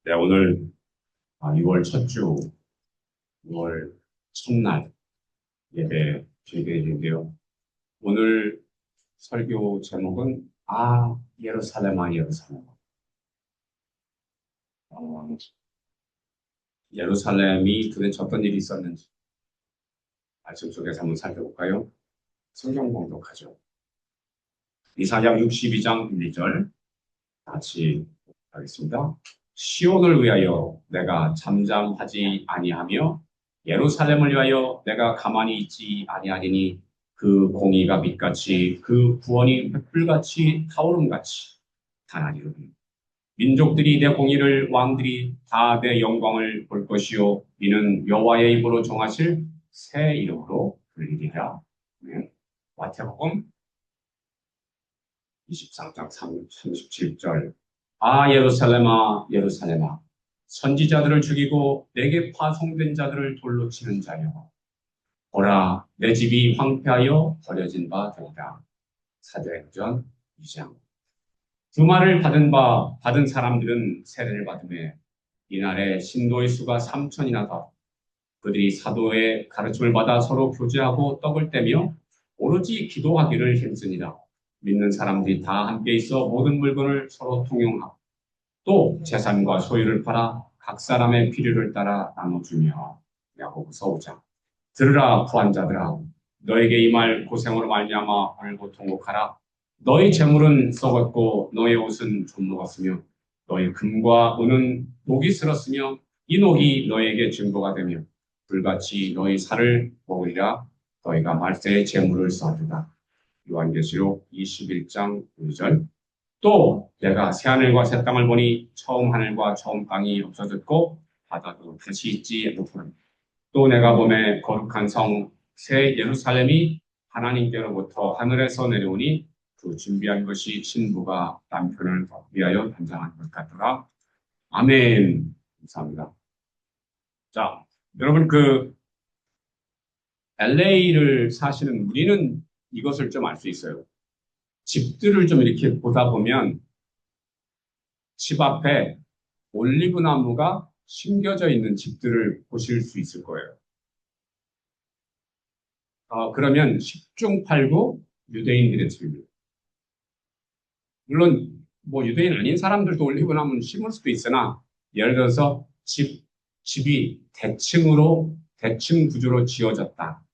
네, 오늘 6월 첫 주, 6월 첫날 예배 드리는데요. 오늘 설교 제목은 예루살렘아 예루살렘아. 어, 예루살렘이 도대체 어떤 일이 있었는지 말씀 속에서 한번 살펴볼까요? 성경 공독하죠. 이사야 62장 1, 2절 같이 하겠습니다. 시온을 위하여 내가 잠잠하지 아니하며 예루살렘을 위하여 내가 가만히 있지 아니하리니 그 공의가 빛같이 그 구원이 횃불같이 타오름같이 다나니로니 민족들이 내 공의를 왕들이 다 내 영광을 볼 것이요 이는 여호와의 입으로 정하실 새 이름으로 불리리라. 네. 마태복음 23장 37절 예루살렘아 예루살렘아 선지자들을 죽이고 내게 파송된 자들을 돌로 치는 자여 보라 내 집이 황폐하여 버려진 바 되리라. 사도행전 2장 그 말을 받은 사람들은 세례를 받음에 이날에 신도의 수가 3천이나 더 그들이 사도의 가르침을 받아 서로 교제하고 떡을 떼며 오로지 기도하기를 힘쓰니라. 믿는 사람들이 다 함께 있어 모든 물건을 서로 통용하고 또 재산과 소유를 팔아 각 사람의 필요를 따라 나눠주며 야고보서 5장 들으라 부한 자들아 너에게 이 말 고생으로 말미암아 오늘고 통곡하라 너희 재물은 썩었고 너희 옷은 좀 녹았으며 너희 금과 은은 녹이 슬었으며 이 녹이 너에게 증거가 되며 불같이 너희 살을 먹으리라 너희가 말세에 재물을 쌓으리라. 요한계시록 21장 2절 또 내가 새하늘과 새 땅을 보니 처음 하늘과 처음 땅이 없어졌고 바다도 다시 있지 못하니 또 내가 보매 거룩한 성 새 예루살렘이 하나님께로부터 하늘에서 내려오니 그 준비한 것이 신부가 남편을 위하여 단장한 것 같더라. 아멘. 감사합니다. 자, 여러분 LA를 사시는 우리는 이것을 좀 알 수 있어요. 집들을 좀 이렇게 보다 보면 집 앞에 올리브 나무가 심겨져 있는 집들을 보실 수 있을 거예요. 그러면 10중 8구 유대인들의 집입니다. 물론 뭐 유대인 아닌 사람들도 올리브 나무는 심을 수도 있으나 예를 들어서 집이 대층 구조로 지어졌다.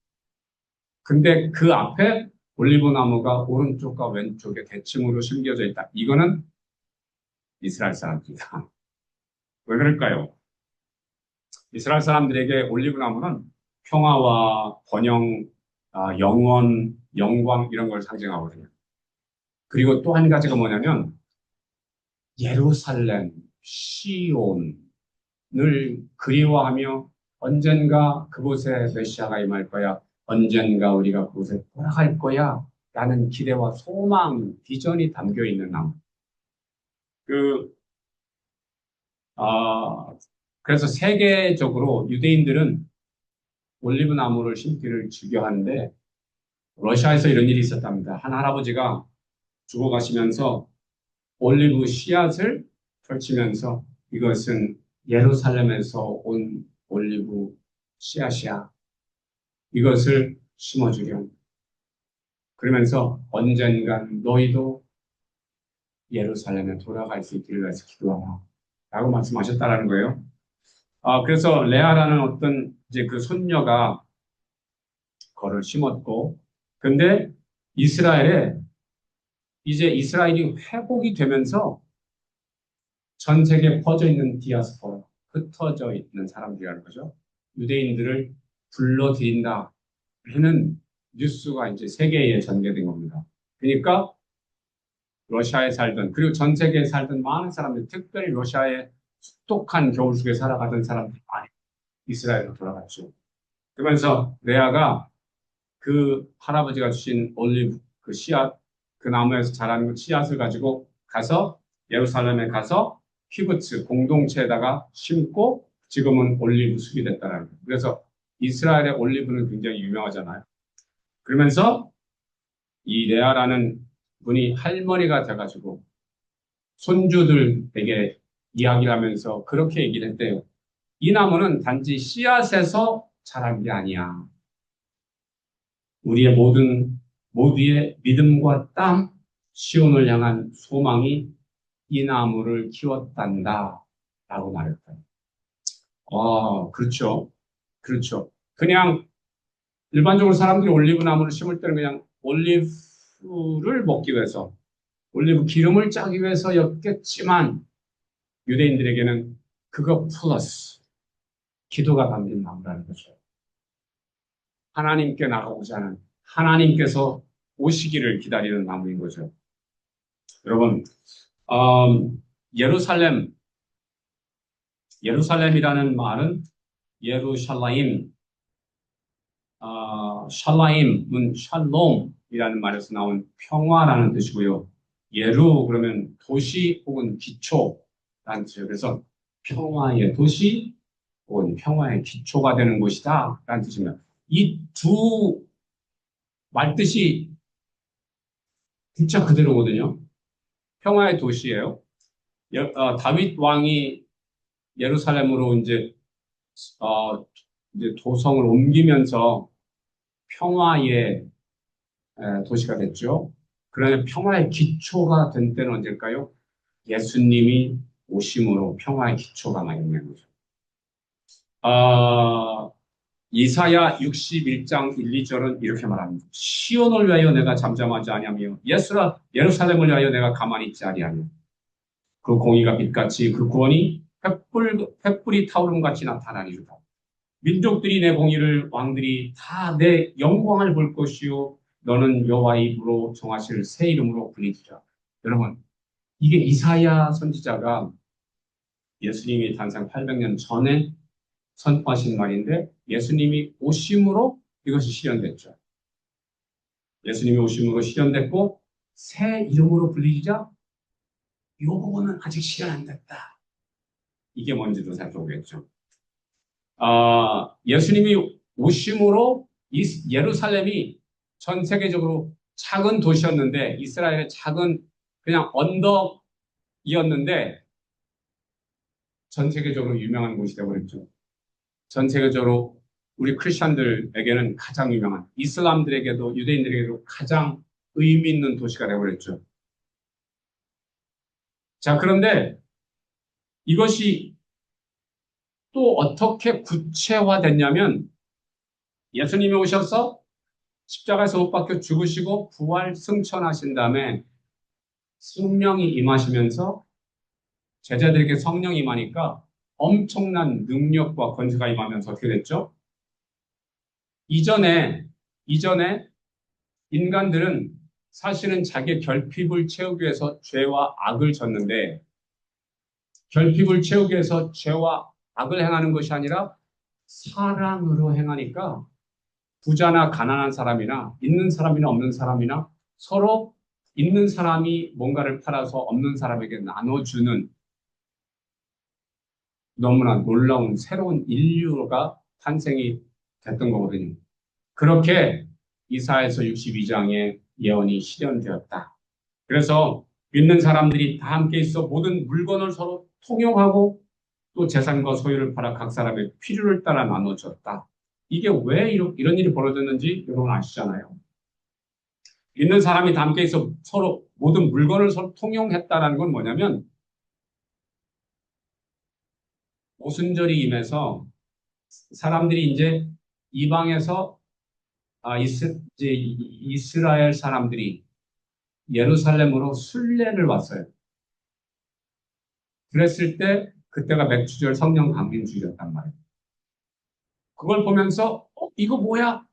근데 그 앞에 올리브 나무가 오른쪽과 왼쪽에 대칭으로 심겨져 있다. 이거는 이스라엘 사람입니다. 왜 그럴까요? 이스라엘 사람들에게 올리브 나무는 평화와 번영, 영원, 영광 이런 걸 상징하거든요. 그리고 또 한 가지가 뭐냐면 예루살렘, 시온을 그리워하며 언젠가 그곳에 메시아가 임할 거야. 언젠가 우리가 그곳에 돌아갈 거야. 라는 기대와 소망, 비전이 담겨 있는 나무. 그, 아, 그래서 세계적으로 유대인들은 올리브 나무를 심기를 즐겨하는데 러시아에서 이런 일이 있었답니다. 한 할아버지가 죽어가시면서 올리브 씨앗을 펼치면서 이것은 예루살렘에서 온 올리브 씨앗이야. 이것을 심어주렴. 그러면서 언젠간 너희도 예루살렘에 돌아갈 수 있기를 위해서 기도하라. 라고 말씀하셨다라는 거예요. 그래서 레아라는 어떤 이제 그 손녀가 그거를 심었고, 근데 이스라엘에 이제 이스라엘이 회복이 되면서 전 세계에 퍼져 있는 디아스포라, 흩어져 있는 사람들이라는 거죠. 유대인들을 불러들인다 하는 뉴스가 이제 세계에 전개된 겁니다. 그러니까 러시아에 살던 그리고 전 세계에 살던 많은 사람들, 특별히 러시아의 혹독한 겨울 속에 살아가던 사람들이 많이 이스라엘로 돌아갔죠. 그러면서 레아가 그 할아버지가 주신 올리브 그 씨앗, 그 나무에서 자라는 그 씨앗을 가지고 가서 예루살렘에 가서 키부츠 공동체에다가 심고 지금은 올리브 숲이 됐다라는 거예요. 그래서 이스라엘의 올리브는 굉장히 유명하잖아요. 그러면서 이 레아라는 분이 할머니가 돼가지고 손주들에게 이야기를 하면서 그렇게 얘기를 했대요. 이 나무는 단지 씨앗에서 자란 게 아니야. 우리의 모두의 믿음과 땀, 시온을 향한 소망이 이 나무를 키웠단다. 라고 말했어요. 그렇죠. 그렇죠. 그냥 일반적으로 사람들이 올리브 나무를 심을 때는 그냥 올리브를 먹기 위해서, 올리브 기름을 짜기 위해서였겠지만, 유대인들에게는 그거 플러스 기도가 담긴 나무라는 거죠. 하나님께 나가고자 하는, 하나님께서 오시기를 기다리는 나무인 거죠. 여러분, 예루살렘, 예루살렘이라는 말은 예루샬라임, 샬라임은 샬롬이라는 말에서 나온 평화라는 뜻이고요. 예루 그러면 도시 혹은 기초라는 뜻이에요. 그래서 평화의 도시 혹은 평화의 기초가 되는 곳이다 라는 뜻입니다. 이 두 말뜻이 진짜 그대로거든요. 평화의 도시예요. 다윗 왕이 예루살렘으로 어, 이제 도성을 옮기면서 평화의 도시가 됐죠. 그러나 평화의 기초가 된 때는 언제일까요? 예수님이 오심으로 평화의 기초가 마련된 거죠. 아, 이사야 61장 1, 2절은 이렇게 말합니다. 시온을 위하여 내가 잠잠하지 아니하며 예루살렘을 위하여 내가 가만히 있지 아니하며 그 공의가 빛같이 그 구원이 횃불이 타오름 같이 나타나리로다. 민족들이 내 공의를 왕들이 다 내 영광을 볼 것이요 너는 여호와의 입으로 정하실 새 이름으로 불리리라. 여러분 이게 이사야 선지자가 예수님이 탄생 800년 전에 선포하신 말인데 예수님이 오심으로 이것이 실현됐죠. 예수님이 오심으로 실현됐고 새 이름으로 불리자 이 부분은 아직 실현 안 됐다. 이게 뭔지도 살펴보겠죠. 예수님이 오심으로 예루살렘이 전 세계적으로 작은 도시였는데 이스라엘의 작은 그냥 언덕이었는데 전 세계적으로 유명한 곳이 되어버렸죠. 전 세계적으로 우리 크리스천들에게는 가장 유명한 이슬람들에게도 유대인들에게도 가장 의미 있는 도시가 되어버렸죠. 자, 그런데 이것이 또 어떻게 구체화됐냐면 예수님이 오셔서 십자가에서 못 박혀 죽으시고 부활 승천하신 다음에 성령이 임하시면서 제자들에게 성령이 임하니까 엄청난 능력과 권세가 임하면서 어떻게 됐죠? 이전에 인간들은 사실은 자기의 결핍을 채우기 위해서 죄와 악을 졌는데 결핍을 채우기 위해서 죄와 악을 행하는 것이 아니라 사랑으로 행하니까 부자나 가난한 사람이나 있는 사람이나 없는 사람이나 서로 있는 사람이 뭔가를 팔아서 없는 사람에게 나눠주는 너무나 놀라운 새로운 인류가 탄생이 됐던 거거든요. 그렇게 이사야서 62장의 예언이 실현되었다. 그래서 믿는 사람들이 다 함께 있어 모든 물건을 서로 통용하고 또 재산과 소유를 팔아 각 사람의 필요를 따라 나눠줬다. 이게 왜 이런 일이 벌어졌는지 여러분 아시잖아요. 믿는 사람이 다 함께 있어 서로 모든 물건을 서로 통용했다는 건 뭐냐면 오순절이 임해서 사람들이 이제 이방에서 이스라엘 사람들이 예루살렘으로 순례를 왔어요. 그랬을 때 그때가 맥주절 성령 강림주일이었단 말이에요. 그걸 보면서 이거 뭐야?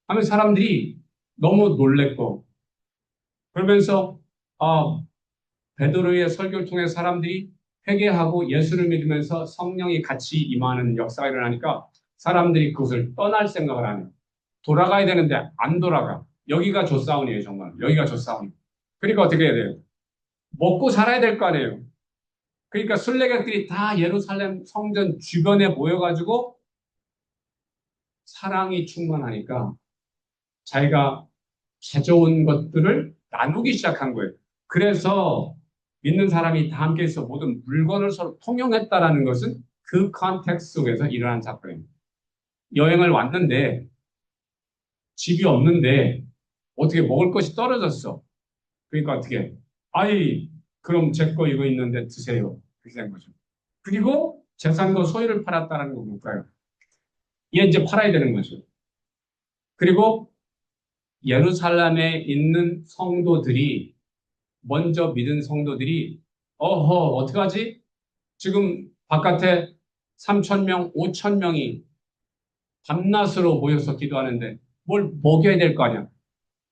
하면 사람들이 너무 놀랬고 그러면서 베드로의 설교를 통해 사람들이 회개하고 예수를 믿으면서 성령이 같이 임하는 역사가 일어나니까 사람들이 그것을 떠날 생각을 안 해요. 돌아가야 되는데 안 돌아가. 여기가 조사원이에요, 정말. 여기가 조사원. 그러니까 어떻게 해야 돼요? 먹고 살아야 될 거 아니에요. 그러니까 순례객들이 다 예루살렘 성전 주변에 모여가지고 사랑이 충만하니까 자기가 가져온 것들을 나누기 시작한 거예요. 그래서 믿는 사람이 다 함께 있어 모든 물건을 서로 통용했다라는 것은 그 컨텍스트 속에서 일어난 사건입니다. 여행을 왔는데 집이 없는데 어떻게 먹을 것이 떨어졌어. 그러니까 어떻게? 아이, 그럼 제 거 이거 있는데 드세요. 그렇게 된 거죠. 그리고 재산도 소유를 팔았다는 거 볼까요? 얘 이제 팔아야 되는 거죠. 그리고 예루살렘에 있는 성도들이 먼저 믿은 성도들이 어허 어떡하지? 지금 바깥에 3천 명, 5천 명이 밤낮으로 모여서 기도하는데 뭘 먹여야 될 거 아니야.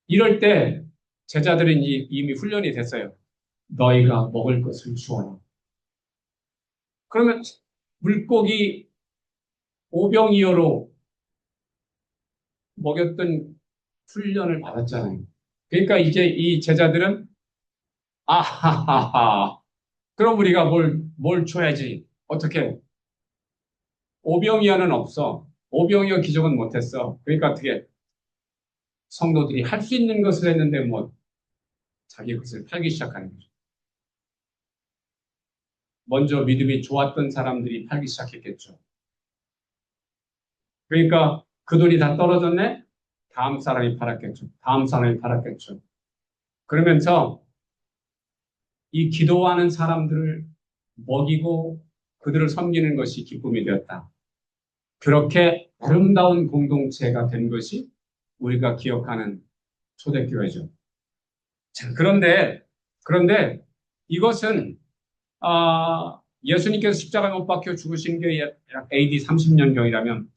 이럴 때 제자들은 이미 훈련이 됐어요. 너희가 먹을 것을 주어라. 그러면 물고기 오병이어로 먹였던 훈련을 받았잖아요. 그러니까 이제 이 제자들은 아하하하. 그럼 우리가 뭘 줘야지. 어떻게? 오병이어는 없어. 오병이어 기적은 못했어. 그러니까 어떻게? 성도들이 할 수 있는 것을 했는데 뭐 자기 것을 팔기 시작하는 거죠. 먼저 믿음이 좋았던 사람들이 팔기 시작했겠죠. 그러니까 그 돈이 다 떨어졌네? 다음 사람이 팔았겠죠. 다음 사람이 팔았겠죠. 그러면서 이 기도하는 사람들을 먹이고 그들을 섬기는 것이 기쁨이 되었다. 그렇게 아름다운 공동체가 된 것이 우리가 기억하는 초대교회죠. 자, 그런데 이것은 예수님께서 십자가에 못 박혀 죽으신 게 약 AD 30년경이라면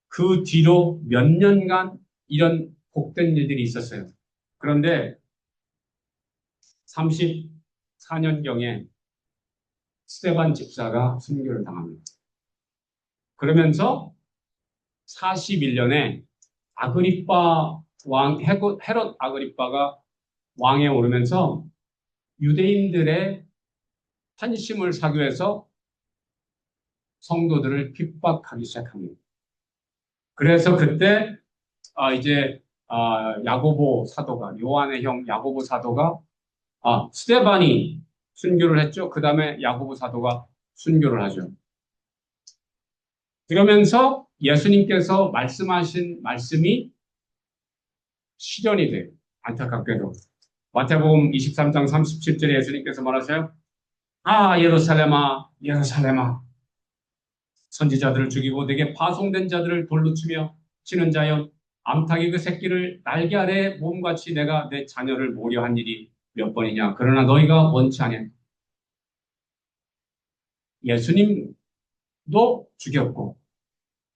그 뒤로 몇 년간 이런 복된 일들이 있었어요. 그런데 34년경에 스데반 집사가 순교를 당합니다. 그러면서 41년에 아그리빠 헤롯 아그리빠가 왕에 오르면서 유대인들의 환심을 사기 위해서 성도들을 핍박하기 시작합니다. 그래서 그때 이제 야고보 사도가 요한의 형 야고보 사도가 스데반이 순교를 했죠. 그 다음에 야고보 사도가 순교를 하죠. 그러면서 예수님께서 말씀하신 말씀이 실현이 돼요. 안타깝게도. 마태복음 23장 37절에 예수님께서 말하세요. 예루살렘아, 예루살렘아. 선지자들을 죽이고 내게 파송된 자들을 돌로 치는 자여 암탉이 그 새끼를 날개 아래 몸같이 내가 내 자녀를 모려 한 일이 몇 번이냐. 그러나 너희가 원치 아니하. 예수님도 죽였고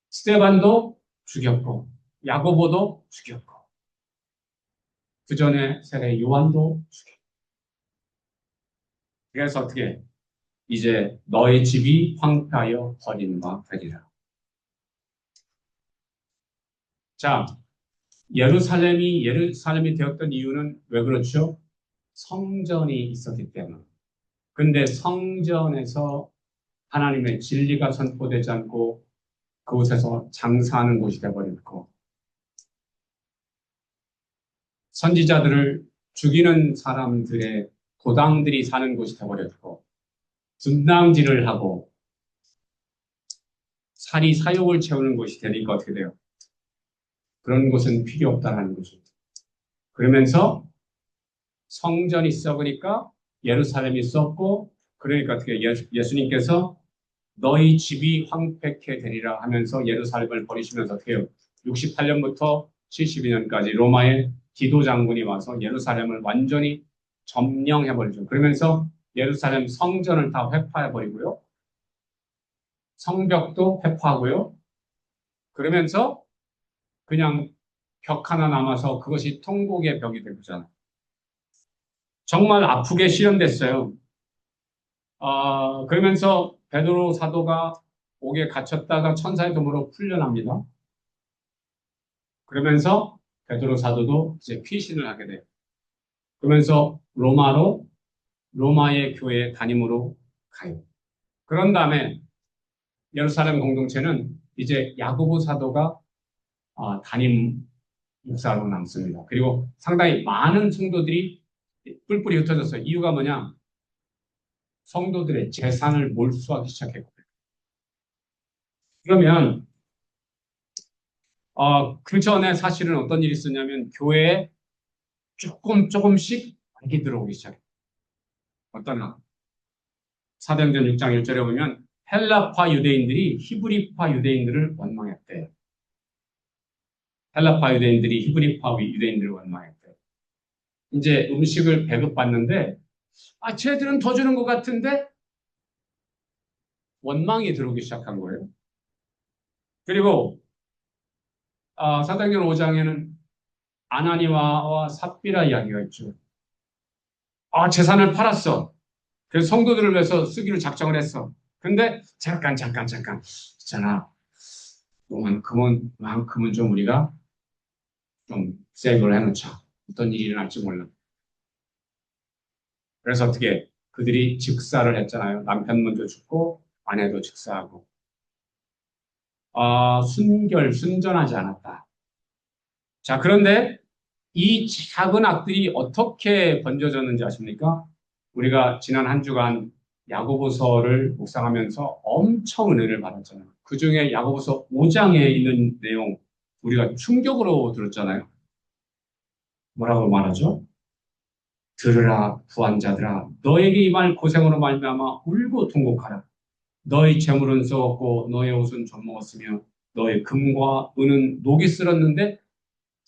스데반도 죽였고 야고보도 죽였고 그 전에 세례 요한도 죽였고 그래서 어떻게 이제 너의 집이 황폐하여 버린 바 되리라. 자, 예루살렘이 되었던 이유는 왜 그렇죠? 성전이 있었기 때문에. 근데 성전에서 하나님의 진리가 선포되지 않고 그곳에서 장사하는 곳이 되어버렸고 선지자들을 죽이는 사람들의 도당들이 사는 곳이 되어버렸고 분당질을 하고 살이 사욕을 채우는 곳이 되니까 어떻게 돼요? 그런 곳은 필요 없다는 거죠. 그러면서 성전이 썩으니까 예루살렘이 썩고 그러니까 어떻게 예수님께서 너희 집이 황폐케 되리라 하면서 예루살렘을 버리시면서 어떻게 해요? 68년부터 72년까지 로마의 디도 장군이 와서 예루살렘을 완전히 점령해버리죠. 그러면서 예루살렘 성전을 다 회파해버리고요. 성벽도 회파하고요. 그러면서 그냥 벽 하나 남아서 그것이 통곡의 벽이 되잖아요. 정말 아프게 실현됐어요. 그러면서 베드로 사도가 옥에 갇혔다가 천사의 도움으로 풀려납니다. 그러면서 베드로 사도도 이제 피신을 하게 돼요. 그러면서 로마의 교회 담임으로 가요. 그런 다음에 예루살렘 공동체는 이제 야고보 사도가 담임 목사로 남습니다. 그리고 상당히 많은 성도들이 뿔뿔이 흩어졌어요. 이유가 뭐냐? 성도들의 재산을 몰수하기 시작했거든요. 그러면 그 전에 사실은 어떤 일이 있었냐면 교회에 조금씩 관계 들어오기 시작해요. 어떤 사도행전 6장 1절에 보면 헬라파 유대인들이 히브리파 유대인들을 원망했대요. 헬라파 유대인들이 히브리파 유대인들을 원망했대요. 이제 음식을 배급받는데 쟤들은 더 주는 것 같은데 원망이 들어오기 시작한 거예요. 그리고 사도행전 5장에는 아나니아와 삽비라 이야기가 있죠. 재산을 팔았어. 그래서 성도들을 위해서 쓰기로 작정을 했어. 근데 잠깐. 있잖아. 만큼은 좀 우리가 좀 세이브를 해놓자. 어떤 일이 일어날지 몰라. 그래서 어떻게 그들이 즉사를 했잖아요. 남편 먼저 죽고 아내도 즉사하고. 순전하지 않았다. 자, 그런데 이 작은 악들이 어떻게 번져졌는지 아십니까? 우리가 지난 한 주간 야고보서를 묵상하면서 엄청 은혜를 받았잖아요. 그 중에 야고보서 5장에 있는 내용 우리가 충격으로 들었잖아요. 뭐라고 말하죠? 들으라 부한자들아 너에게 임할 고생으로 말미암아 울고 통곡하라. 너의 재물은 썩었고 너의 옷은 젖먹었으며 너의 금과 은은 녹이 쓸었는데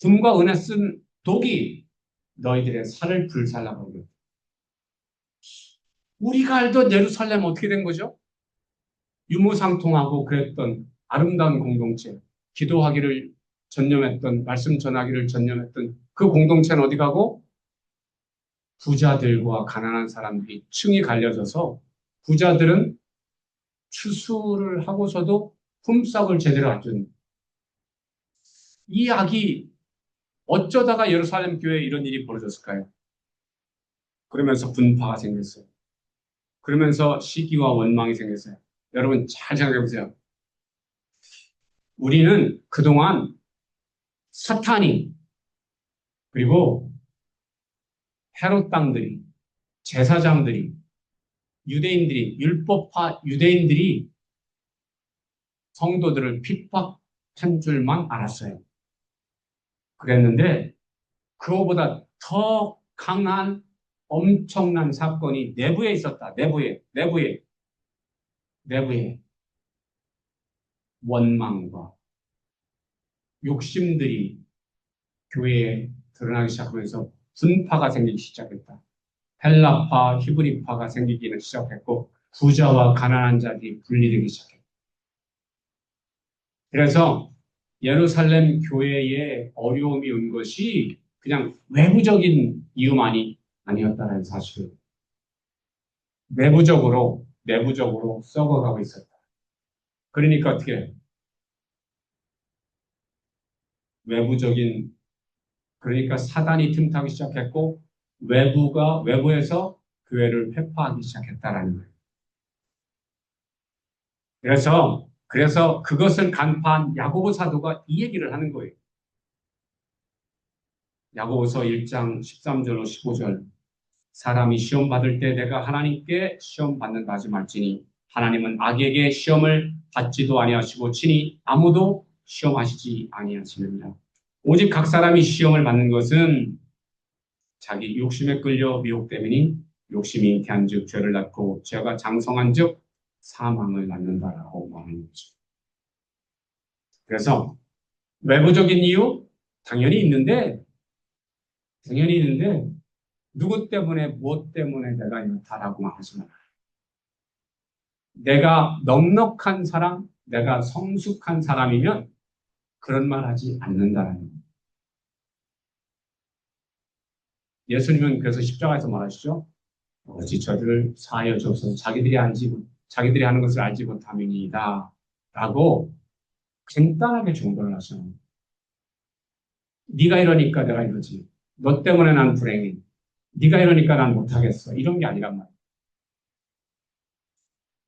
금과 은에 쓴 독이 너희들의 살을 불살라버려. 우리가 알던 예루살렘 어떻게 된 거죠? 유무상통하고 그랬던 아름다운 공동체, 기도하기를 전념했던, 말씀 전하기를 전념했던 그 공동체는 어디 가고 부자들과 가난한 사람들이 층이 갈려져서 부자들은 추수를 하고서도 품삯을 제대로 안 주는 이 악이 어쩌다가 예루살렘 교회에 이런 일이 벌어졌을까요? 그러면서 분파가 생겼어요. 그러면서 시기와 원망이 생겼어요. 여러분 잘 생각해 보세요. 우리는 그동안 사탄이 그리고 헤롯 당들이 제사장들이 유대인들이 율법파 유대인들이 성도들을 핍박한 줄만 알았어요. 그랬는데 그거보다 더 강한 엄청난 사건이 내부에 있었다. 내부에 원망과 욕심들이 교회에 드러나기 시작하면서 분파가 생기기 시작했다. 헬라파, 히브리파가 생기기는 시작했고 부자와 가난한 자들이 분리되기 시작했다. 그래서 예루살렘 교회에 어려움이 온 것이 그냥 외부적인 이유만이 아니었다는 사실을 내부적으로 썩어가고 있었다. 그러니까 어떻게 외부적인 그러니까 사단이 틈타기 시작했고 외부에서 교회를 회파하기 시작했다라는 거예요. 그래서 그것을 간파한 야고보 사도가 이 얘기를 하는 거예요. 야고보서 1장 13절로 15절 사람이 시험 받을 때 내가 하나님께 시험 받는다 하지 말지니 하나님은 악에게 시험을 받지도 아니하시고 친히 아무도 시험하시지 아니하시느니라. 오직 각 사람이 시험을 받는 것은 자기 욕심에 끌려 미혹되니 욕심이 잉태한즉 죄를 낳고 죄가 장성한즉 사망을 낳는다라고 말하는 거죠. 그래서 외부적인 이유 당연히 있는데 누구 때문에 무엇 때문에 내가 이렇다라고만 하지 마라. 내가 넉넉한 사람, 내가 성숙한 사람이면 그런 말 하지 않는다는 거예요. 예수님은 그래서 십자가에서 말하시죠. 어찌 저들을 사하여 주옵소서 자기들이 하는 것을 알지 못함이니이다. 라고 간단하게 중보를 하셔요. 네가 이러니까 내가 이러지. 너 때문에 난 불행해. 네가 이러니까 난 못하겠어. 이런 게 아니란 말이야.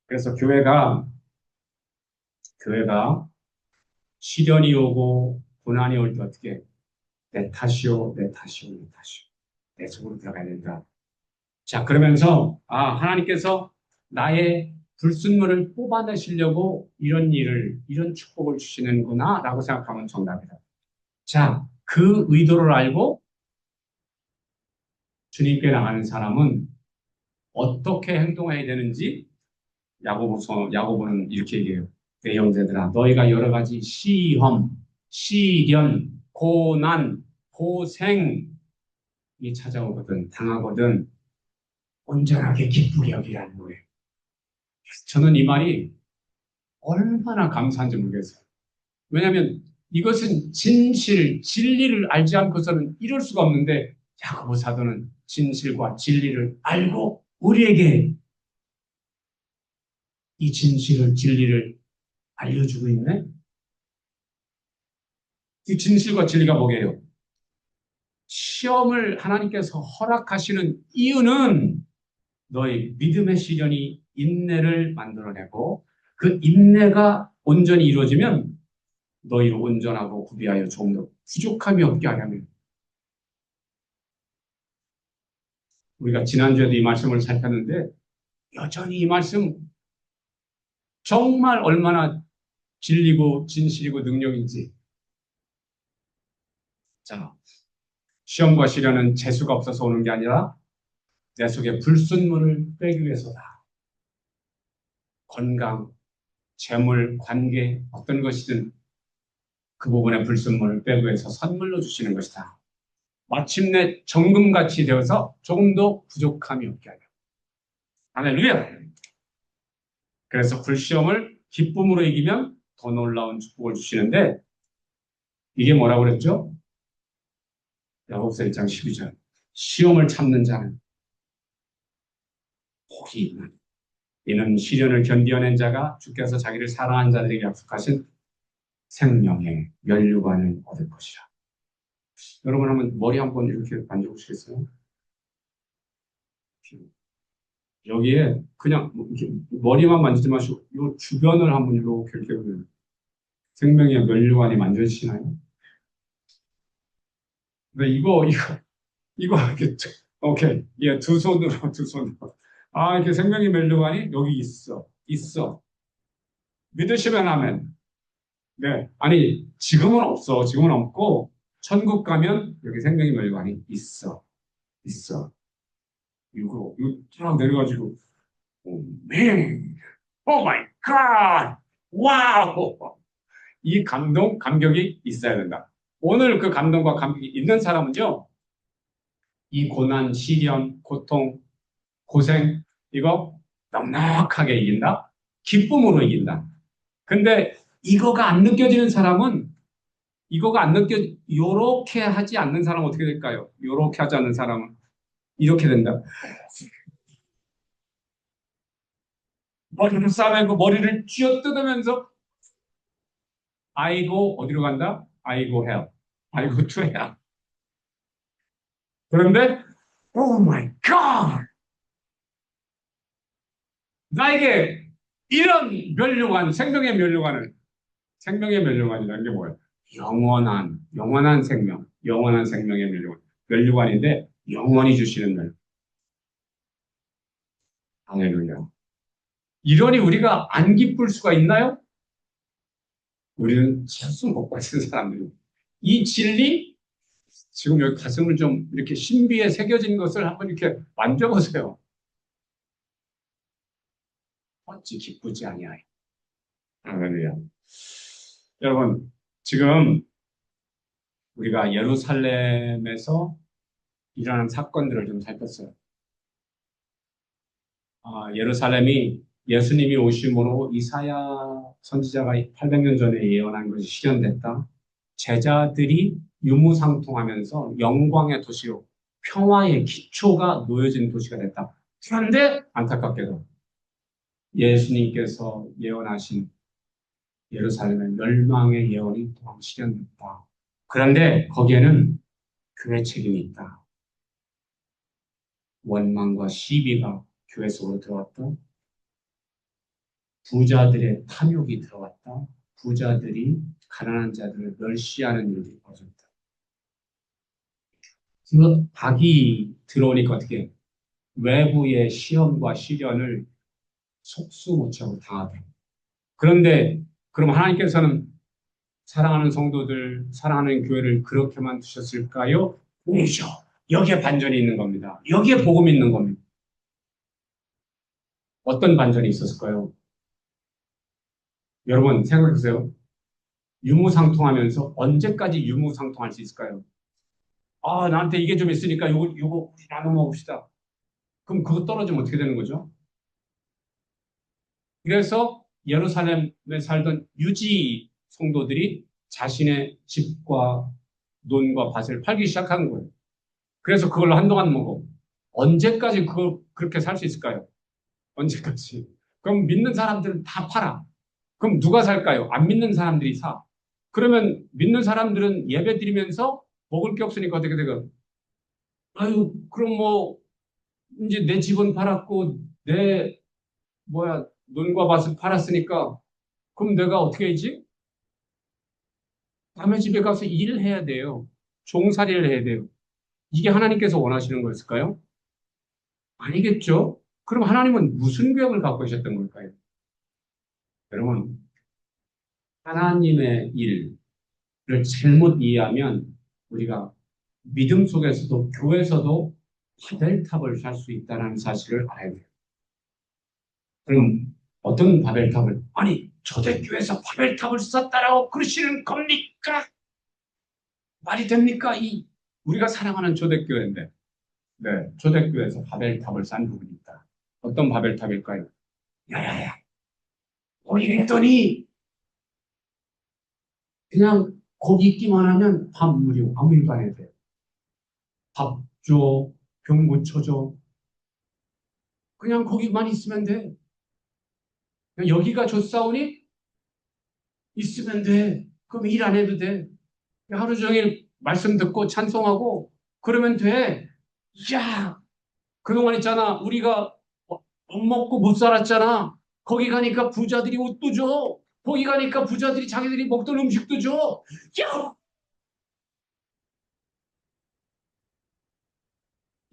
그래서 교회가 시련이 오고 고난이 올 때 어떻게 내 탓이오. 내 속으로 들어가야 된다. 자, 그러면서 하나님께서 나의 불순물을 뽑아내시려고 이런 축복을 주시는구나 라고 생각하면 정답이다. 자, 그 의도를 알고 주님께 나가는 사람은 어떻게 행동해야 되는지 야고보는 이렇게 얘기해요. 내 형제들아, 너희가 여러 가지 시험, 시련, 고난, 고생이 찾아오거든, 당하거든, 온전하게 기쁘게 여기라는 거예요. 저는 이 말이 얼마나 감사한지 모르겠어요. 왜냐하면 이것은 진리를 알지 않고서는 이럴 수가 없는데 야고보 사도는 진실과 진리를 알고 우리에게 이 진리를 알려주고 있네. 이 진실과 진리가 뭐게요? 시험을 하나님께서 허락하시는 이유는 너의 믿음의 시련이 인내를 만들어내고 그 인내가 온전히 이루어지면 너희를 온전하고 구비하여 조금 더 부족함이 없게 하려면 우리가 지난주에도 이 말씀을 살폈는데 여전히 이 말씀 정말 얼마나 진리고 진실이고 능력인지. 자, 시험과 시련은 재수가 없어서 오는 게 아니라 내 속에 불순물을 빼기 위해서다. 건강, 재물, 관계 어떤 것이든 그 부분의 불순물을 빼기 위해서 선물로 주시는 것이다. 마침내 정금같이 되어서 조금 더 부족함이 없게 하려. 할렐루야! 그래서 불시험을 기쁨으로 이기면 더 놀라운 축복을 주시는데 이게 뭐라고 그랬죠? 야고보서 1장 12절. 시험을 참는 자는 복이 있나니 이는 시련을 견디어낸 자가 주께서 자기를 사랑한 자들에게 약속하신 생명의 면류관을 얻을 것이라. 여러분 한번 머리 한번 이렇게 만져보시겠어요? 여기에 그냥 이렇게 머리만 만지지 마시고 이 주변을 한번 이렇게 생명의 면류관이 만져지시나요? 근데 이거 이렇게 오케이 예, 두 손으로 이렇게 생명의 면류관이 여기 있어 믿으시면 하면 네 아니 지금은 없고 천국 가면 여기 생명의 면류관이 있어 이거 쫙 내려가지고 맨, 오 마이 갓, 와우 이 감격이 있어야 된다. 오늘 그 감동과 감격이 있는 사람은요 이 고난, 시련, 고통, 고생 이거 넉넉하게 이긴다. 기쁨으로 이긴다. 근데 이거가 안 느껴 요렇게 하지 않는 사람은 어떻게 될까요? 요렇게 하지 않는 사람은 이렇게 된다. 머리를 싸매고 머리를 쥐어뜯으면서 아이고 어디로 간다? 아이고 헬. 아이고 투야. 그런데 오 마이 갓! 나에게 이런 생명의 면류관이라는 게 뭐예요? 영원한 생명, 영원한 생명의 면류관인데 영원히 주시는 면. 할렐루야. 이러니 우리가 안 기쁠 수가 있나요? 우리는 철수 못 가진 사람들이. 이 진리, 지금 여기 가슴을 좀 이렇게 신비에 새겨진 것을 한번 이렇게 만져보세요. 어찌 기쁘지 아니하요. 할렐루야. 여러분, 지금 우리가 예루살렘에서 일어난 사건들을 좀 살폈어요. 예루살렘이 예수님이 오심으로 이사야 선지자가 800년 전에 예언한 것이 실현됐다. 제자들이 유무상통하면서 영광의 도시로 평화의 기초가 놓여진 도시가 됐다. 그런데 안타깝게도 예수님께서 예언하신 예루살렘의 멸망의 예언이 또한 실현됐다. 그런데 거기에는 교회 책임이 있다. 원망과 시비가 교회 속으로 들어왔다. 부자들의 탐욕이 들어왔다. 부자들이 가난한 자들을 멸시하는 일이 벌어졌다. 그 박이 들어오니까 어떻게 외부의 시험과 시련을 속수무책으로 당하더라고요. 그런데 그럼 하나님께서는 사랑하는 성도들, 사랑하는 교회를 그렇게만 두셨을까요? 아니죠. 여기에 반전이 있는 겁니다. 여기에 복음이 있는 겁니다. 어떤 반전이 있었을까요? 여러분 생각해 보세요. 유무상통하면서 언제까지 유무상통할 수 있을까요? 아, 나한테 이게 좀 있으니까 요거 나눠 먹읍시다. 그럼 그거 떨어지면 어떻게 되는 거죠? 그래서 예루살렘에 살던 유지 성도들이 자신의 집과 논과 밭을 팔기 시작한 거예요. 그래서 그걸로 한동안 먹어. 언제까지 그걸 그렇게 살 수 있을까요? 언제까지? 그럼 믿는 사람들은 다 팔아. 그럼 누가 살까요? 안 믿는 사람들이 사. 그러면 믿는 사람들은 예배 드리면서 먹을 게 없으니까 어떻게 되고? 아유, 그럼 뭐 이제 내 집은 팔았고 내 논과 밭을 팔았으니까 그럼 내가 어떻게 해야지? 남의 집에 가서 일을 해야 돼요. 종살이를 해야 돼요. 이게 하나님께서 원하시는 거였을까요? 아니겠죠? 그럼 하나님은 무슨 계획을 갖고 계셨던 걸까요? 여러분, 하나님의 일을 잘못 이해하면 우리가 믿음 속에서도 교회에서도 바벨탑을 살 수 있다는 사실을 알아야 돼요. 그럼 어떤 바벨탑을? 아니, 초대교회에서 바벨탑을 썼다라고 그러시는 겁니까? 말이 됩니까? 우리가 사랑하는 초대교회인데, 네, 초대교회에서 바벨탑을 쌓은 부분이 있다. 어떤 바벨탑일까요? 야야야, 거기 했더니 그냥 거기 있기만 하면 밥 무료, 아무 일도 안 해도 돼. 밥 줘, 병 고쳐줘. 그냥 거기만 있으면 돼. 그냥 여기가 좋사오니 있으면 돼. 그럼 일 안 해도 돼. 하루 종일 말씀 듣고 찬송하고 그러면 돼. 야, 그동안 있잖아. 우리가 못 먹고 못 살았잖아. 거기 가니까 부자들이 옷도 줘. 거기 가니까 부자들이 자기들이 먹던 음식도 줘. 야!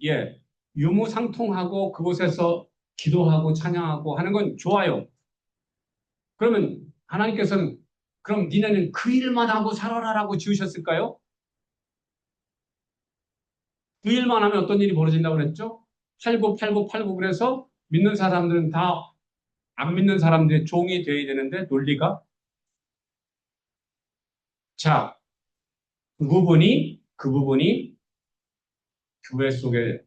예, 유무상통하고 그곳에서 기도하고 찬양하고 하는 건 좋아요. 그러면 하나님께서는 그럼 니네는 그 일만 하고 살아라라고 지으셨을까요? 그 일만 하면 어떤 일이 벌어진다고 그랬죠? 팔고 팔고 팔고 그래서 믿는 사람들은 다 안 믿는 사람들의 종이 되어야 되는데 논리가 자, 그 부분이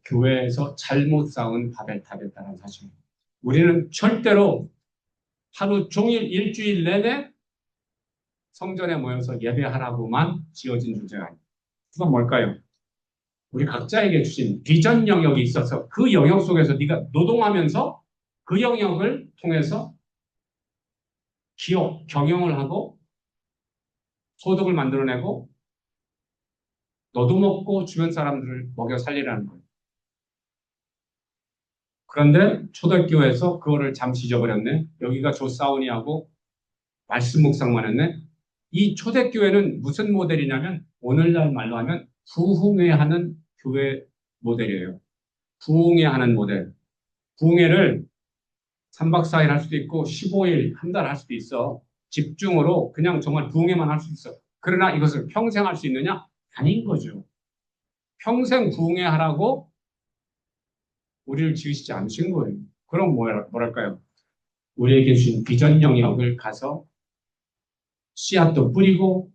교회에서 잘못 쌓은 바벨탑이었다는 사실입니다. 우리는 절대로 하루 종일 일주일 내내 성전에 모여서 예배하라고만 지어진 주제가 아닙니다. 그건 뭘까요? 우리 각자에게 주신 비전 영역이 있어서 그 영역 속에서 네가 노동하면서 그 영역을 통해서 기업, 경영을 하고 소득을 만들어내고 너도 먹고 주변 사람들을 먹여 살리라는 거예요. 그런데 초대교회에서 그거를 잠시 잊어버렸네. 여기가 조사오니하고 말씀 묵상만 했네. 이 초대교회는 무슨 모델이냐면 오늘날 말로 하면 부흥회하는 교회 모델이에요. 부흥회하는 모델. 부흥회를 3박 4일 할 수도 있고 15일, 한 달 할 수도 있어. 집중으로 그냥 정말 부흥회만 할 수 있어. 그러나 이것을 평생 할 수 있느냐? 아닌 거죠. 평생 부흥회 하라고 우리를 지으시지 않으신 거예요. 그럼 뭐랄까요? 우리에게 주신 비전 영역을 가서 씨앗도 뿌리고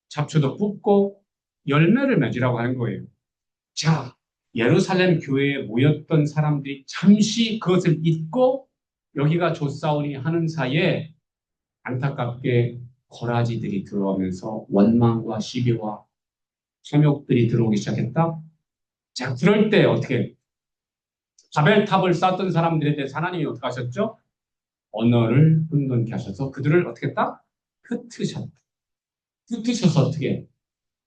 잡초도 뽑고 열매를 맺으라고 하는 거예요. 자, 예루살렘 교회에 모였던 사람들이 잠시 그것을 잊고 여기가 좋사오니 하는 사이에 안타깝게 거라지들이 들어오면서 원망과 시기와 탐욕들이 들어오기 시작했다. 자, 그럴 때 어떻게 바벨탑을 쌓던 사람들에 대해서 하나님이 어떻게 하셨죠? 언어를 혼돈케 하셔서 그들을 어떻게 했다? 흩으셨다. 흩으셔서 어떻게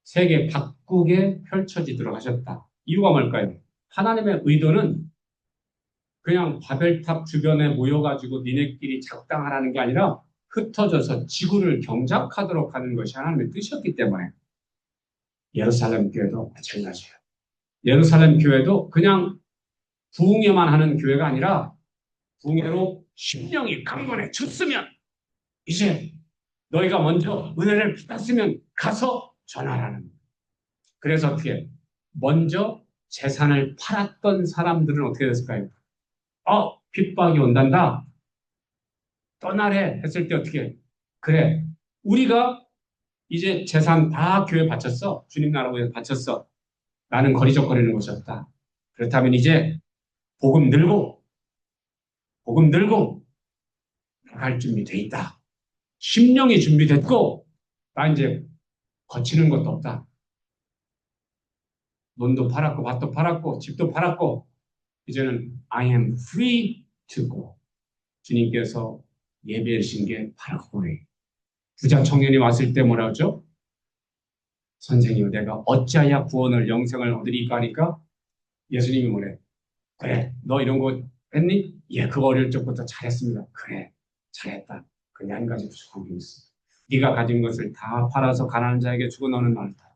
세계 각국에 펼쳐지도록 하셨다. 이유가 뭘까요? 하나님의 의도는 그냥 바벨탑 주변에 모여가지고 니네끼리 작당하라는 게 아니라 흩어져서 지구를 경작하도록 하는 것이 하나님의 뜻이었기 때문에 예루살렘 교회도 마찬가지예요. 예루살렘 교회도 그냥 부흥회만 하는 교회가 아니라 궁예로 심령이 강건해졌으면 이제 너희가 먼저 은혜를 받았으면 가서 전하라는 거예요. 그래서 어떻게 먼저 재산을 팔았던 사람들은 어떻게 됐을까요? 핍박이 온단다. 떠나래 했을 때 어떻게 그래 우리가 이제 재산 다 교회 바쳤어. 주님 나라고 해서 바쳤어. 나는 거리적거리는 것이었다. 그렇다면 이제 복음 들고 나갈 준비 돼 있다. 심령이 준비됐고 나 이제 거치는 것도 없다. 논도 팔았고 밭도 팔았고 집도 팔았고 이제는 I am free to go. 주님께서 예배하신 게 바로 그거예요. 부자 청년이 왔을 때 뭐라 하죠? 선생님 내가 어찌하여 구원을 영생을 얻으리까 하니까 예수님이 뭐래? 그래 너 이런 거 했니? 예 그거 어릴 적부터 잘했습니다. 그래 잘했다. 근데 한 가지 부족한 게 있어. 네가 가진 것을 다 팔아서 가난한 자에게 주고 너는 많다.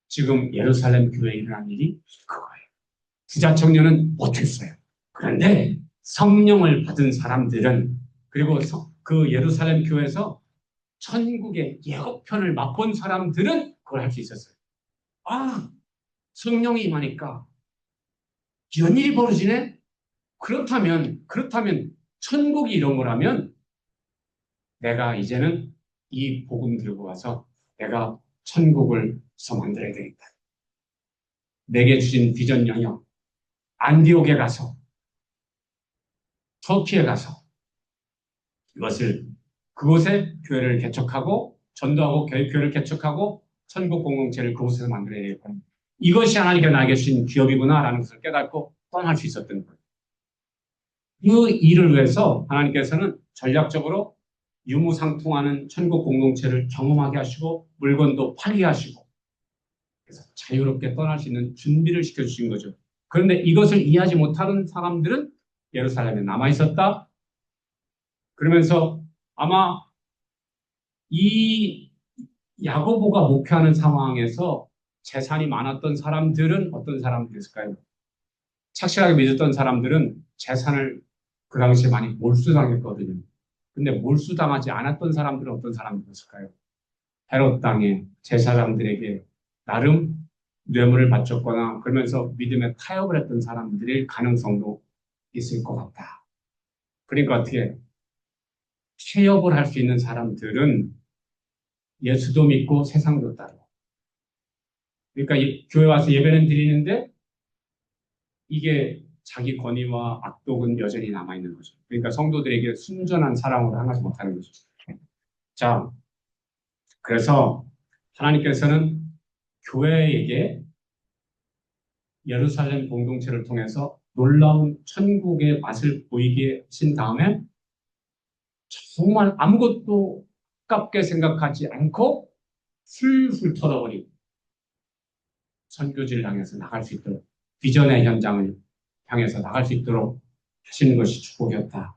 지금 예루살렘 교회에 일어난 일이 그거예요. 부자 청년은 못했어요. 그런데 성령을 받은 사람들은 그리고 그 예루살렘 교회에서 천국의 예고편을 맛본 사람들은 그걸 할 수 있었어요. 성령이 임하니까 이런 일이 벌어지네? 그렇다면 천국이 이런 거라면 내가 이제는 이 복음 들고 와서 내가 천국을 만들어야 되겠다. 내게 주신 비전 영역, 안디옥에 가서, 터키에 가서 그곳에 교회를 개척하고 전도하고 교회를 개척하고 천국 공동체를 그곳에서 만들어야 되겠다. 이것이 하나님께 나에게 주신 기업이구나라는 것을 깨닫고 떠날 수 있었던 거예요. 그 일을 위해서 하나님께서는 전략적으로 유무상통하는 천국 공동체를 경험하게 하시고 물건도 팔게 하시고 그래서 자유롭게 떠날 수 있는 준비를 시켜주신 거죠. 그런데 이것을 이해하지 못하는 사람들은 예루살렘에 남아있었다. 그러면서 아마 이 야고보가 목회하는 상황에서 재산이 많았던 사람들은 어떤 사람들일까요? 착실하게 믿었던 사람들은 재산을 그 당시에 많이 몰수당했거든요. 근데 몰수당하지 않았던 사람들은 어떤 사람들이었을까요? 헤롯 땅에 제사장들에게 나름 뇌물을 바쳤거나 그러면서 믿음에 타협을 했던 사람들일 가능성도 있을 것 같다. 그러니까 어떻게 타협을 할 수 있는 사람들은 예수도 믿고 세상도 따르고 그러니까 교회 와서 예배는 드리는데 이게 자기 권위와 악독은 여전히 남아있는 거죠. 그러니까 성도들에게 순전한 사랑으로 향하지 못하는 거죠. 자, 그래서 하나님께서는 교회에게 예루살렘 공동체를 통해서 놀라운 천국의 맛을 보이게 하신 다음에 정말 아무것도 아깝게 생각하지 않고 술술 털어버리고 선교지를 향해서 나갈 수 있도록 비전의 현장을 향해서 나갈 수 있도록 하시는 것이 축복이었다.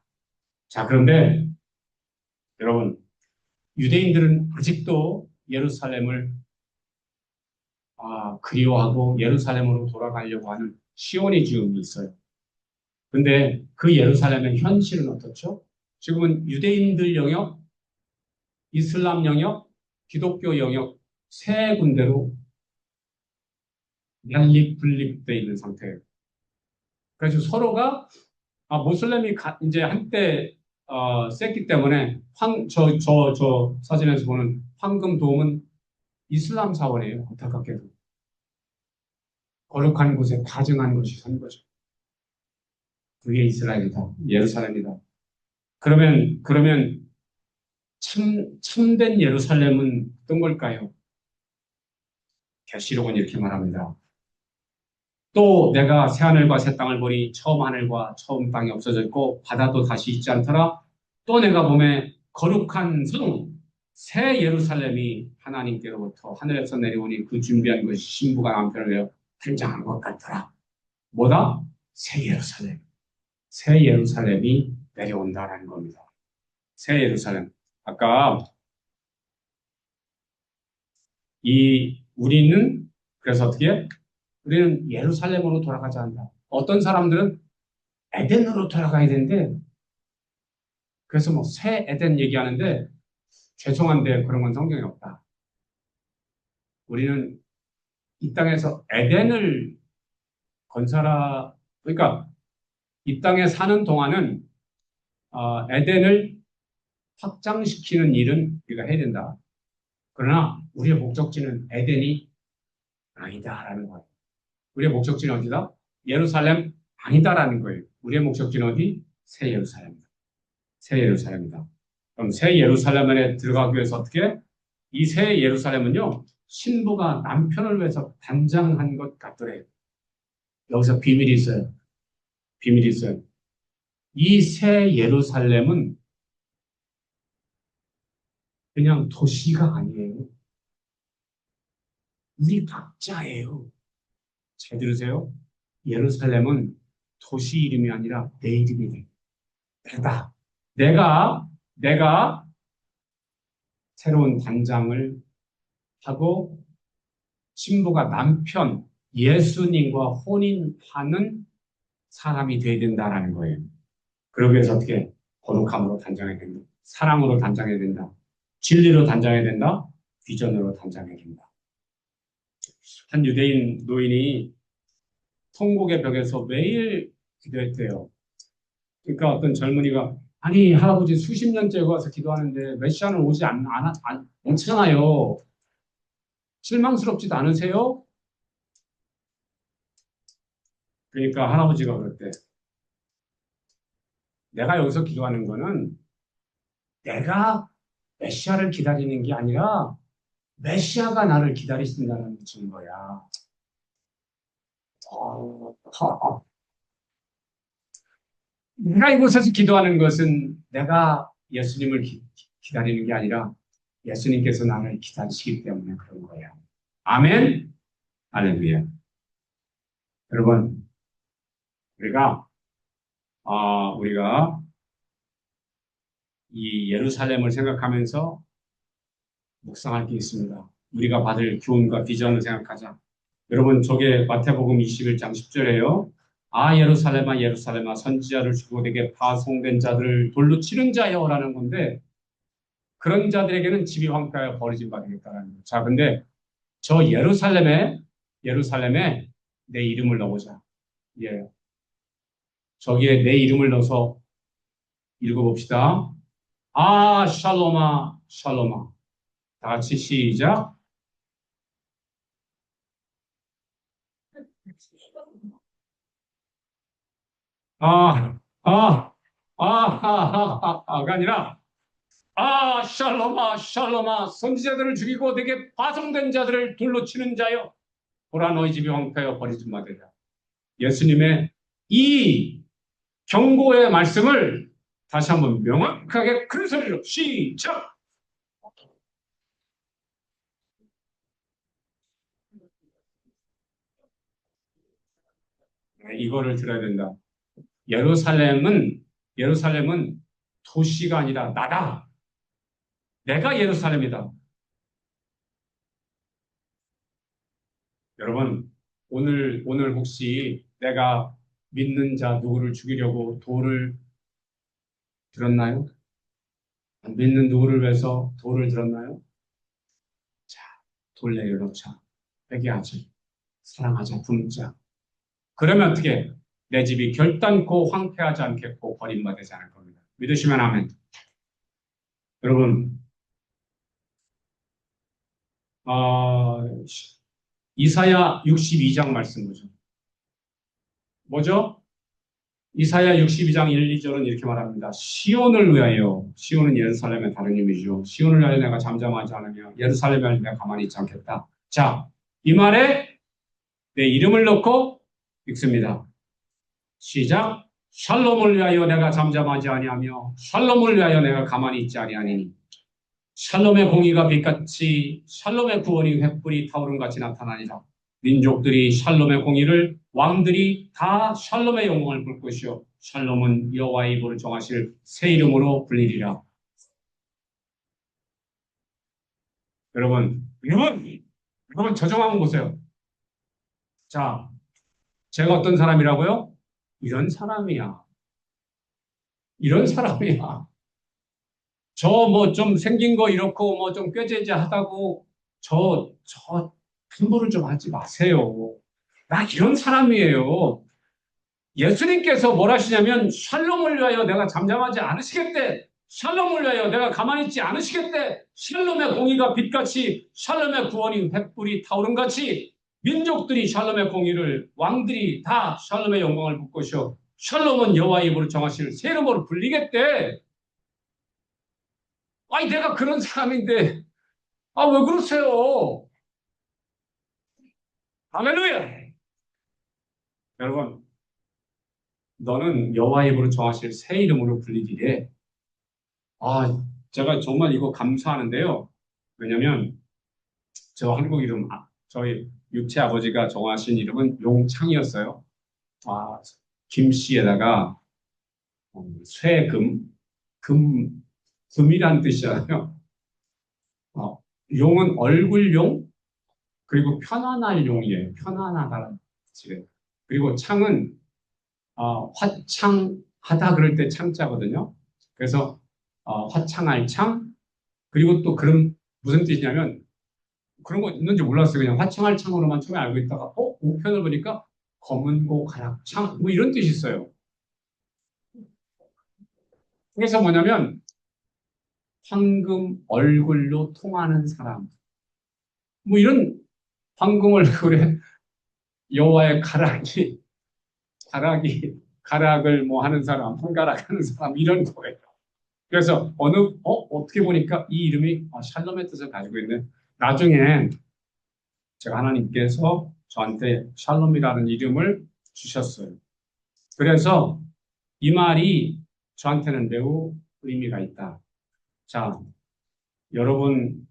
자, 그런데 여러분 유대인들은 아직도 예루살렘을 그리워하고 예루살렘으로 돌아가려고 하는 시온의 기운이 있어요. 근데 그 예루살렘의 현실은 어떻죠? 지금은 유대인들 영역, 이슬람 영역, 기독교 영역 세 군데로 난립분립되어 있는 상태예요. 그래서 서로가 모슬렘이 이제 한때 셌기 때문에 저 사진에서 보는 황금 돔은 이슬람 사원이에요. 안타깝게도 거룩한 곳에 가증한 것이 선 거죠. 그게 이스라엘이다, 예루살렘이다. 그러면 참된 예루살렘은 어떤 걸까요? 계시록은 이렇게 말합니다. 또 내가 새 하늘과 새 땅을 보니 처음 하늘과 처음 땅이 없어졌고 바다도 다시 있지 않더라. 또 내가 보매 거룩한 성 새 예루살렘이 하나님께로부터 하늘에서 내려오니 그 준비한 것이 신부가 남편을 위하여 탄장한 것 같더라. 뭐다? 새 예루살렘. 새 예루살렘이 내려온다라는 겁니다. 새 예루살렘. 아까 우리는 그래서 어떻게 우리는 예루살렘으로 돌아가자 한다. 어떤 사람들은 에덴으로 돌아가야 되는데, 그래서 뭐 새 에덴 얘기하는데, 죄송한데 그런 건 성경에 없다. 우리는 이 땅에서 에덴을 그러니까 이 땅에 사는 동안은 에덴을 확장시키는 일은 우리가 해야 된다. 그러나 우리의 목적지는 에덴이 아니다라는 거예요. 우리의 목적지는 어디다? 예루살렘 아니다라는 거예요. 우리의 목적지는 어디? 새 예루살렘이다. 새 예루살렘이다. 그럼 새 예루살렘 안에 들어가기 위해서 어떻게? 이 새 예루살렘은요, 신부가 남편을 위해서 단장한 것 같더래요. 여기서 비밀이 있어요. 비밀이 있어요. 이 새 예루살렘은 그냥 도시가 아니에요. 우리 각자예요. 잘 들으세요. 예루살렘은 도시 이름이 아니라 내 이름이에요. 내가 새로운 단장을 하고 신부가 남편 예수님과 혼인하는 사람이 되어야 된다라는 거예요. 그러기 위해서 어떻게 거룩함으로 단장해야 된다. 사랑으로 단장해야 된다. 진리로 단장해야 된다. 비전으로 단장해야 된다. 한 유대인 노인이 통곡의 벽에서 매일 기도했대요. 그러니까 어떤 젊은이가 아니 할아버지 수십 년째 와서 기도하는데 메시아는 오지 않잖아요. 실망스럽지도 않으세요? 그러니까 할아버지가 그랬대. 내가 여기서 기도하는 거는 내가 메시아를 기다리는 게 아니라 메시아가 나를 기다리신다는 증거야. 내가 이곳에서 기도하는 것은 내가 예수님을 기다리는 게 아니라 예수님께서 나를 기다리시기 때문에 그런 거야. 아멘. 할렐루야. 여러분, 우리가 이 예루살렘을 생각하면서 묵상할 게 있습니다. 우리가 받을 교훈과 비전을 생각하자. 여러분, 저게 마태복음 21장 10절에요. 예루살렘아 예루살렘아 선지자를 죽고 내게 파송된 자들을 돌로 치는 자여라는 건데 그런 자들에게는 집이 황폐하여 버리진 받겠다라는 거예요. 자, 근데 저 예루살렘에 내 이름을 넣어보자. 예. 저기에 내 이름을 넣어서 읽어봅시다. 샬롬아, 샬롬아. 다 같이 시작. 가 아니라, 샬롬아, 샬롬아. 선지자들을 죽이고 내게 파송된 자들을 돌로 치는 자여. 보라 너희 집이 황폐하여 버리지 마되라. 예수님의 이 경고의 말씀을 다시 한번 명확하게 큰 소리로 시작! 이거를 들어야 된다. 예루살렘은 도시가 아니라 나다. 내가 예루살렘이다. 여러분, 오늘 혹시 내가 믿는 자 누구를 죽이려고 돌을 들었나요? 안 믿는 누구를 위해서 돌을 들었나요? 자, 돌 내려놓자. 회개하자. 사랑하자. 굶자. 그러면 어떻게? 내 집이 결단코 황폐하지 않겠고 버림받지 않을 겁니다. 믿으시면 아멘. 여러분, 이사야 62장 말씀 보죠. 뭐죠? 이사야 62장 1, 2절은 이렇게 말합니다. 시온을 위하여, 시온은 예루살렘의 다른 이미죠. 시온을 위하여 내가 잠잠하지 않으며 예루살렘을 위하여 내가 가만히 있지 않겠다. 자, 이 말에 내 이름을 넣고 읽습니다. 시작. 샬롬을 위하여 내가 잠잠하지 아니하며 샬롬을 위하여 내가 가만히 있지 아니하니 샬롬의 공의가 빛같이 샬롬의 구원이 횃불이 타오른 같이 나타나니라. 민족들이 샬롬의 공의를 왕들이 다 샬롬의 영광을 볼 것이요 샬롬은 여호와의 입으로 정하실 새 이름으로 불리리라. 여러분 저 좀 한번 보세요. 자, 제가 어떤 사람이라고요? 이런 사람이야. 이런 사람이야. 저 뭐 좀 생긴 거 이렇고 뭐 좀 꾀죄죄하다고 저 함부로 좀 하지 마세요. 나 이런 사람이에요. 예수님께서 뭘 하시냐면 샬롬을 위하여 내가 잠잠하지 않으시겠대. 샬롬을 위하여 내가 가만히 있지 않으시겠대. 샬롬의 공의가 빛같이 샬롬의 구원이 횃불이 타오른 같이 민족들이 샬롬의 공의를 왕들이 다 샬롬의 영광을 볼 것이요. 샬롬은 여호와의 입으로 정하실 새 이름으로 불리겠대. 아니 내가 그런 사람인데 아 왜 그러세요? 할렐루야. 여러분 너는 여호와의 입으로 정하실 새 이름으로 불리기에 제가 정말 이거 감사하는데요. 왜냐면 저 한국 이름 저희 육체 아버지가 정하신 이름은 용창이었어요. 아, 김씨에다가 쇠금 금 금이란 뜻이잖아요. 용은 얼굴용 그리고 편안할 용이에요. 편안하다는 뜻이에요. 그리고 창은 화창하다 그럴 때 창자거든요. 그래서 화창할 창 그리고 또 그런 무슨 뜻이냐면 그런 거 있는지 몰랐어요. 그냥 화창할 창으로만 처음에 알고 있다가 우편을 보니까 검은고 가락창 뭐 이런 뜻이 있어요. 그래서 뭐냐면 황금 얼굴로 통하는 사람 뭐 이런 황금 얼굴에 여호와의 가락을 뭐 하는 사람 한가락 하는 사람 이런 거예요. 그래서 어떻게 보니까 이 이름이 샬롬의 뜻을 가지고 있는 나중에 제가 하나님께서 저한테 샬롬이라는 이름을 주셨어요. 그래서 이 말이 저한테는 매우 의미가 있다. 자, 여러분,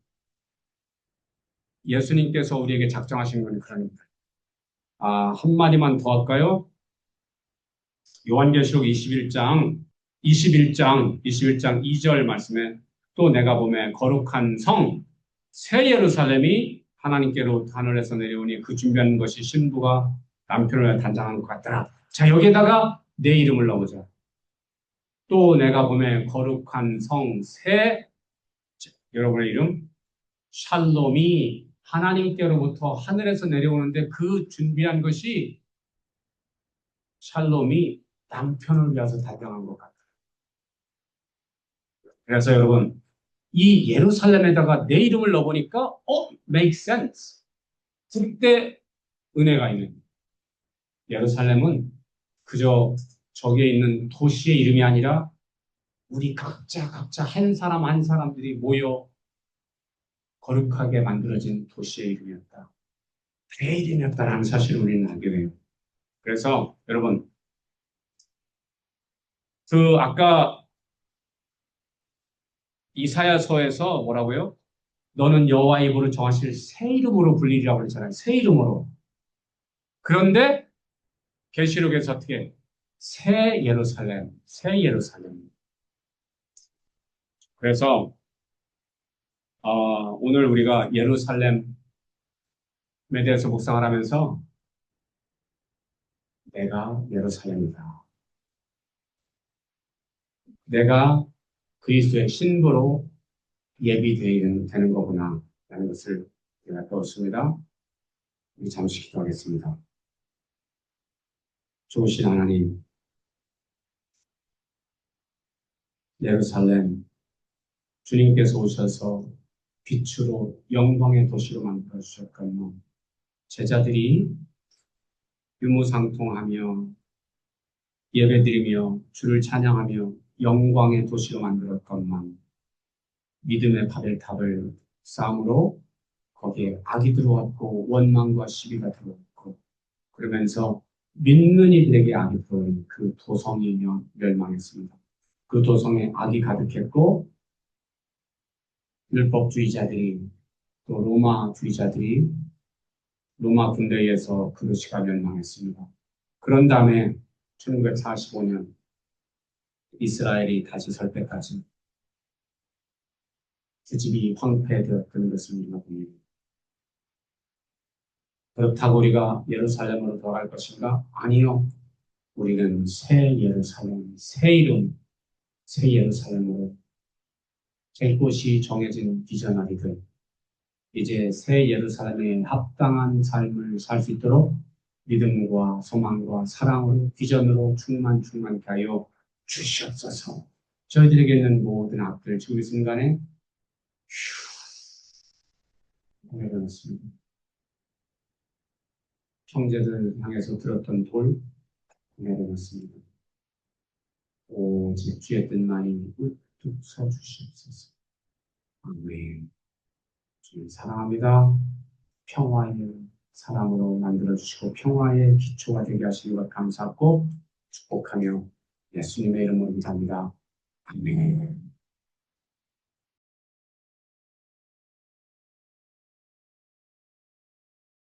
예수님께서 우리에게 작정하신 건 그러니까. 한마디만 더 할까요? 요한계시록 21장 2절 말씀에 또 내가 보매 거룩한 성, 새 예루살렘이 하나님께로 하늘에서 내려오니 그 준비한 것이 신부가 남편을 위해 단장한 것 같더라. 자, 여기에다가 내 이름을 넣어보자. 또 내가 보매 거룩한 성, 여러분의 이름, 샬롬이 하나님께로부터 하늘에서 내려오는데 그 준비한 것이 샬롬이 남편을 위해서 달성한 것 같아요. 그래서 여러분, 이 예루살렘에다가 내 이름을 넣어보니까, make sense. 그때 은혜가 있는. 예루살렘은 그저 저기에 있는 도시의 이름이 아니라 우리 각자 한 사람 한 사람들이 모여 거룩하게 만들어진 도시의 이름이었다. 내 이름이었다라는 사실을 우리는 알게 돼요. 그래서 여러분, 아까 이사야서에서 뭐라고요? 너는 여호와의 입으로 정하실 새 이름으로 불리리라고 그랬잖아요. 새 이름으로. 그런데 계시록에서 어떻게 새 예루살렘, 새 예루살렘. 그래서 오늘 우리가 예루살렘에 대해서 묵상을 하면서 내가 예루살렘이다. 내가 그리스도의 신부로 예비되는 거구나 라는 것을 제가 배웠습니다. 우리 잠시 기도하겠습니다. 좋으신 하나님, 예루살렘 주님께서 오셔서 빛으로 영광의 도시로 만들어 주셨건만 제자들이 유무상통하며 예배드리며 주를 찬양하며 영광의 도시로 만들었건만 믿음의 바벨탑을 쌓음으로 거기에 악이 들어왔고 원망과 시비가 들어왔고 그러면서 믿는 이들에게 악이 들어오니 그 도성이 멸망했습니다. 그 도성에 악이 가득했고 율법주의자들이 또 로마주의자들이 로마 군대에 의해서 그 도시가 멸망했습니다. 그런 다음에 1945년 이스라엘이 다시 설 때까지 그 집이 황폐되었던 것을 우리가 봅니다. 그렇다고 우리가 예루살렘으로 돌아갈 것인가? 아니요. 우리는 새 예루살렘, 새 이름, 새 예루살렘으로 될 곳이 정해진 비전 아니든 이제 새 예루살렘에 합당한 삶을 살 수 있도록 믿음과 소망과 사랑으로 비전으로 충만케 하여 주시옵소서. 저희들에게 있는 모든 악들 지금 이 순간에 내려놓습니다. 형제들 향해서 들었던 돌 내려놓습니다. 오직 주의 뜻만이 우뚝 서 주시옵소서. 아멘. 주님 사랑합니다. 평화의 사람으로 만들어주시고 평화의 기초가 되게 하시는 것 감사하고 축복하며 예수님의 이름으로 기도합니다. 아멘.